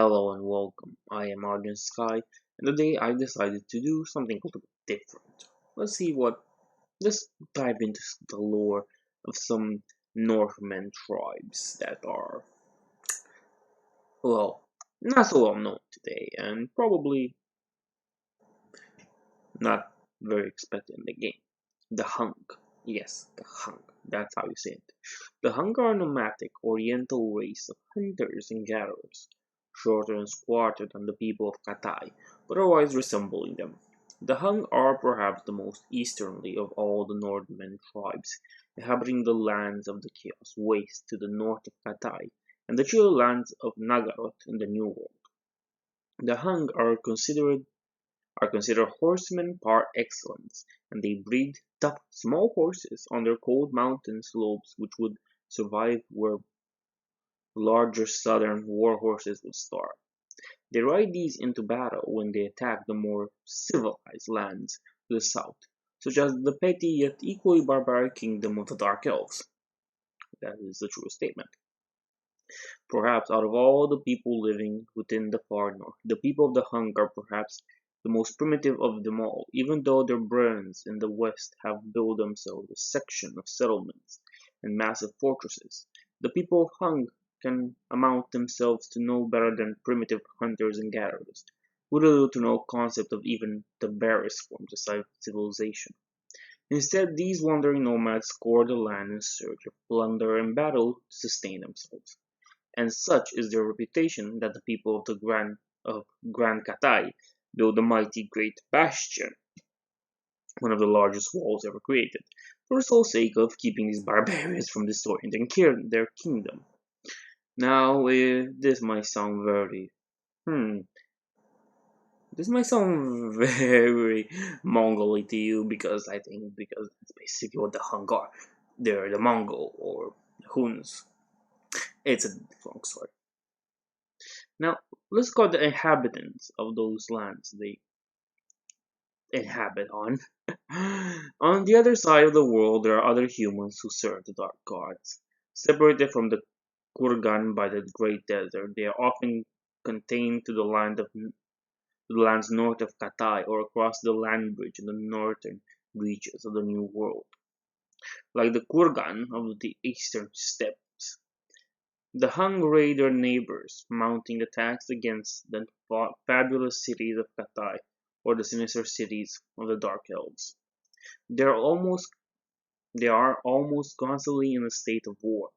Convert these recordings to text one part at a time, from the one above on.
Hello and welcome. I am Arden Sky, and today I decided to do something a little bit different. Let's see what. Let's dive into the lore of some Northern tribes that are, well, not so well known today, and probably not very expected in the game. The Hung. Yes, the Hung. That's how you say it. The Hung are a nomadic Oriental race of hunters and gatherers, shorter and squatter than the people of Cathay, but otherwise resembling them. The Hung are perhaps the most easterly of all the Northern tribes, inhabiting the lands of the Chaos Waste to the north of Cathay, and the chill lands of Naggaroth in the New World. The Hung are considered horsemen par excellence, and they breed tough small horses on their cold mountain slopes which would survive where larger southern war horses would starve. They ride these into battle when they attack the more civilized lands to the south, such as the petty yet equally barbaric kingdom of the Dark Elves. That is the true statement. Perhaps out of all the people living within the far north, the people of the Hung are perhaps the most primitive of them all, even though their brethren in the west have built themselves a section of settlements and massive fortresses. The people of Hung can amount themselves to no better than primitive hunters and gatherers, with little to no concept of even the barest forms of civilization. Instead, these wandering nomads scour the land in search of plunder and battle to sustain themselves, and such is their reputation that the people of the Grand Cathay built the mighty Great Bastion, one of the largest walls ever created, for the sole sake of keeping these barbarians from destroying their kingdom. Now, this might sound hmm, this might sound very Mongol to you because that's basically what the Hung are. They're the Mongol or Huns. It's a long story. Now, let's call the inhabitants of those lands they inhabit on. On the other side of the world, there are other humans who serve the dark gods. Separated from the Kurgan by the Great Desert, they are often contained to the lands north of Cathay or across the land bridge in the northern reaches of the New World. Like the Kurgan of the eastern steppes, the Hung raid their neighbors, mounting attacks against the fabulous cities of Cathay or the sinister cities of the Dark Elves. They are almost they are almost constantly in a state of war.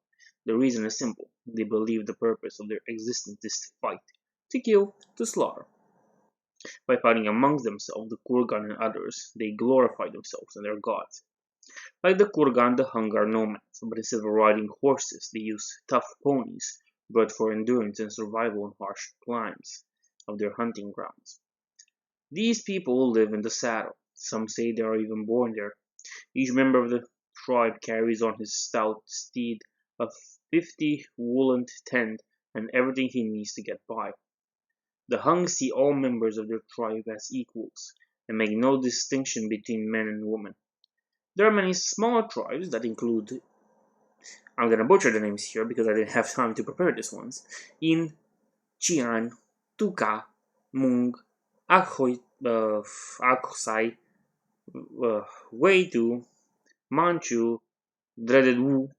The reason is simple. They believe the purpose of their existence is to fight, to kill, to slaughter. By fighting amongst themselves, the Kurgan and others, they glorify themselves and their gods. Like the Kurgan, the Hung are nomads, but instead of riding horses, they use tough ponies, bred for endurance and survival in harsh climes of their hunting grounds. These people live in the saddle. Some say they are even born there. Each member of the tribe carries on his stout steed a 50 woolen tent and everything he needs to get by. The Hung see all members of their tribe as equals and make no distinction between men and women. There are many smaller tribes that include, I'm gonna butcher the names here because I didn't have time to prepare these ones, in Chian, Tuka, Mung, Akhosai, Weitu, Manchu, Dreaded Wu,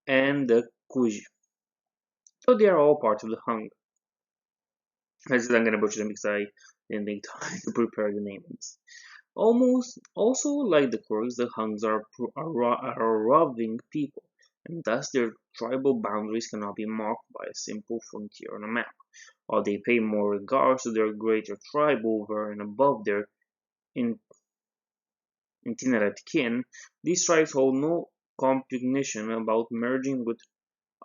and the Kuj. So they are all parts of the Hung. I'm gonna butcher them because I didn't take time to prepare the names. Almost also like the Kurgs, the Huns are a roving people, and thus their tribal boundaries cannot be marked by a simple frontier on a map. While they pay more regards to their greater tribe over and above their in- itinerant kin, these tribes hold no compunction about merging with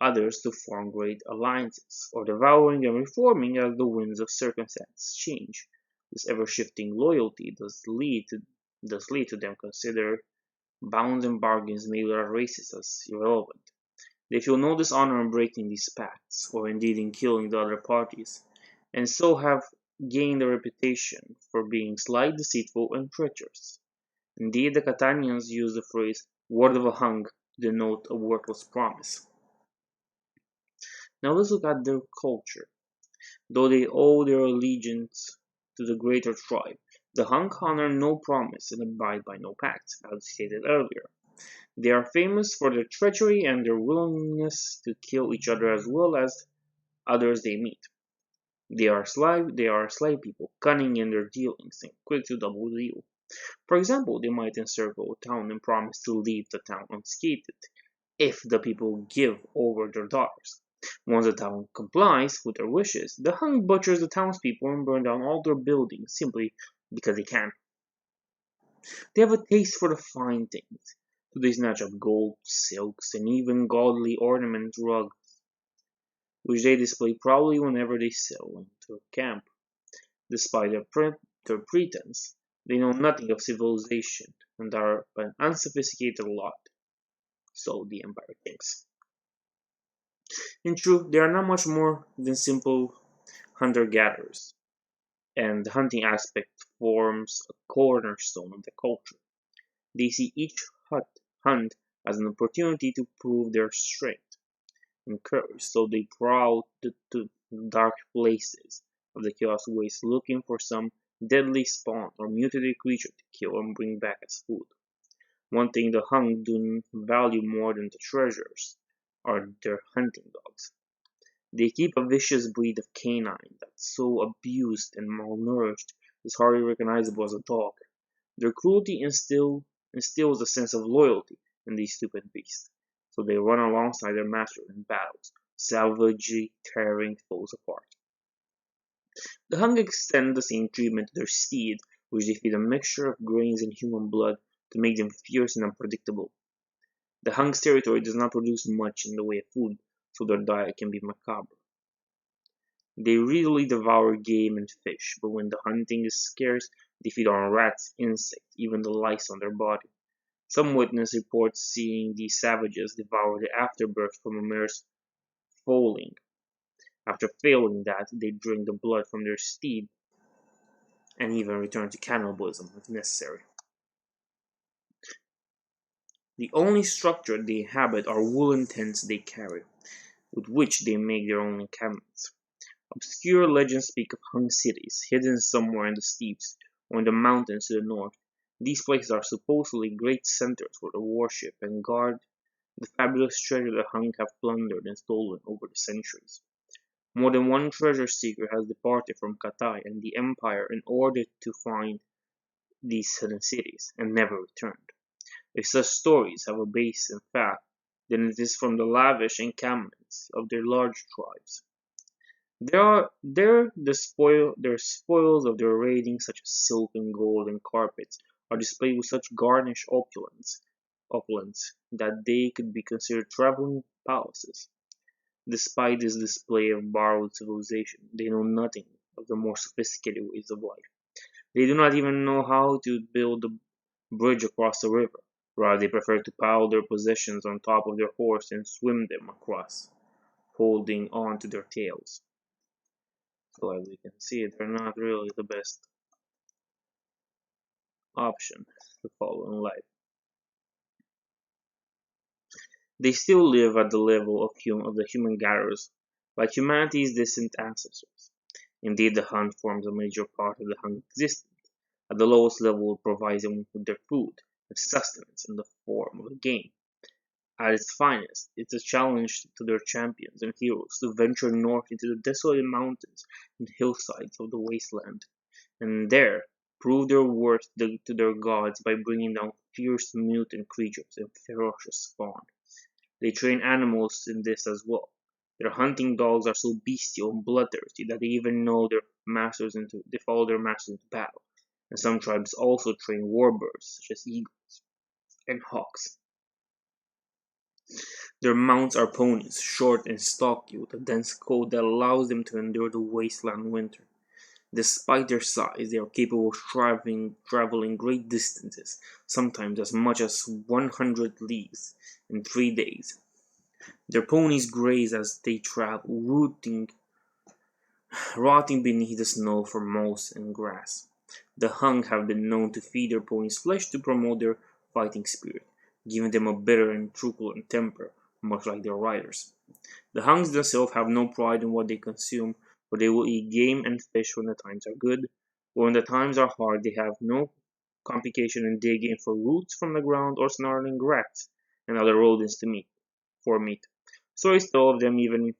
others to form great alliances, or devouring and reforming as the winds of circumstance change. This ever-shifting loyalty does lead to them consider bounds and bargains made with other races as irrelevant. They feel no dishonor in breaking these pacts, or indeed in killing the other parties, and so have gained a reputation for being sly, deceitful, and treacherous. Indeed, the Catanians use the phrase "word of a hung" to denote a worthless promise. Now let's look at their culture. though they owe their allegiance to the greater tribe. The Hung honor no promise and abide by no pact, as stated earlier. They are famous for their treachery and their willingness to kill each other as well as others they meet. They are sly people, cunning in their dealings and quick to double deal. For example, they might encircle a town and promise to leave the town unscathed if the people give over their daughters. Once the town complies with their wishes, the Hung butchers the townspeople and burn down all their buildings simply because they can. They have a taste for the fine things, so they snatch up gold, silks, and even gaudily ornamented rugs, which they display proudly whenever they sail into a camp. Despite their pretense, they know nothing of civilization and are an unsophisticated lot, so the Empire thinks. In truth, they are not much more than simple hunter-gatherers, and the hunting aspect forms a cornerstone of their culture. They see each hunt as an opportunity to prove their strength and courage, so they prowl to dark places of the Chaos Waste looking for some deadly spawn or mutated creature to kill and bring back as food. One thing the Hung do value more than the treasures are their hunting dogs. They keep a vicious breed of canine that's so abused and malnourished is hardly recognizable as a dog. Their cruelty instills a sense of loyalty in these stupid beasts, so they run alongside their master in battles, savagely tearing foes apart. The Hung extend the same treatment to their steed, which they feed a mixture of grains and human blood to make them fierce and unpredictable. The Hung's territory does not produce much in the way of food, so their diet can be macabre. They readily devour game and fish, but when the hunting is scarce, they feed on rats, insects, even the lice on their body. Some witness reports seeing these savages devour the afterbirth from a mare's foaling. After failing that, they drink the blood from their steed and even return to cannibalism if necessary. The only structure they inhabit are woolen tents they carry, with which they make their own encampments. Obscure legends speak of Hung cities, hidden somewhere in the steppes or in the mountains to the north. These places are supposedly great centers for the worship and guard the fabulous treasure the Hung have plundered and stolen over the centuries. More than one treasure seeker has departed from Cathay and the Empire in order to find these hidden cities, and never returned. If such stories have a base in fact, then it is from the lavish encampments of their large tribes. Their spoils of their raiding, such as silk and gold and carpets, are displayed with such garnished opulence that they could be considered traveling palaces. Despite this display of borrowed civilization, they know nothing of the more sophisticated ways of life. They do not even know how to build a bridge across a river. Rather, they prefer to pile their possessions on top of their horse and swim them across, holding on to their tails. So as we can see, they're not really the best option to follow in life. They still live at the level of the human gatherers, like humanity's distant ancestors. Indeed, the hunt forms a major part of the Hung existence. At the lowest level, it provides them with their food and sustenance in the form of a game. At its finest, it's a challenge to their champions and heroes to venture north into the desolate mountains and hillsides of the wasteland, and there prove their worth to their gods by bringing down fierce mutant creatures and ferocious spawn. They train animals in this as well. Their hunting dogs are so bestial and bloodthirsty that they follow their masters into battle. And some tribes also train warbirds such as eagles and hawks. Their mounts are ponies, short and stocky, with a dense coat that allows them to endure the wasteland winter. Despite their size, they are capable of traveling great distances, sometimes as much as 100 leagues in 3 days. Their ponies graze as they travel, rotting beneath the snow for moss and grass. The Hung have been known to feed their ponies flesh to promote their fighting spirit, giving them a bitter and truculent temper, much like their riders. The Hungs themselves have no pride in what they consume, for they will eat game and fish when the times are good, but when the times are hard they have no complication in digging for roots from the ground or snarling rats and other rodents to for meat. Stories tell of them even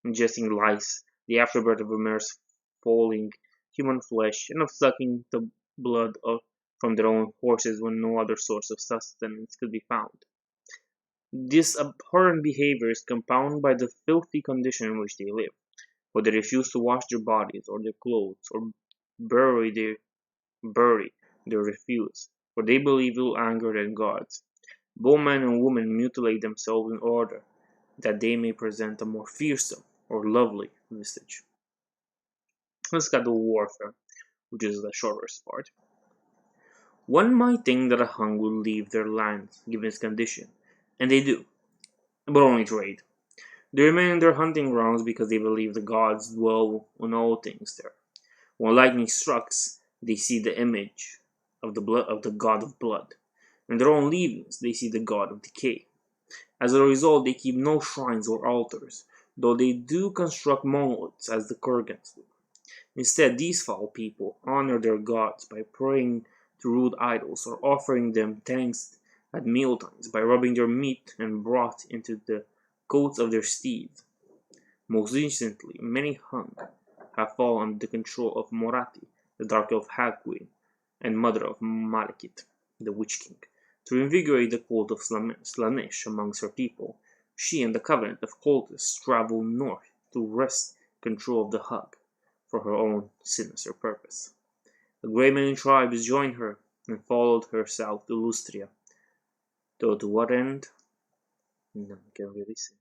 ingesting lice, the afterbirth of a mare's falling human flesh, and of sucking the blood from their own horses when no other source of sustenance could be found. This abhorrent behavior is compounded by the filthy condition in which they live, for they refuse to wash their bodies or their clothes or bury their bury their refuse, for they believe it will anger their gods. Both men and women mutilate themselves in order that they may present a more fearsome or lovely visage. Let's get to warfare, which is the shortest part. One might think that a Hun would leave their lands given its condition, and they do, but only trade. They remain in their hunting grounds because they believe the gods dwell on all things there. When lightning strikes, they see the image of the god of blood. In their own leavings, they see the god of decay. As a result, they keep no shrines or altars, though they do construct monoliths as the Kurgans do. Instead, these foul people honor their gods by praying to rude idols or offering them thanks at mealtimes by rubbing their meat and broth into the coats of their steeds. Most recently, many Hung have fallen under the control of Moratti, the daughter of Hagwin and mother of Malekith, the Witch King. To invigorate the cult of Slaanesh amongst her people, she and the covenant of cultists traveled north to wrest control of the Hug for her own sinister purpose. The great many tribes joined her and followed her south to Lustria, though to what end? None can really say.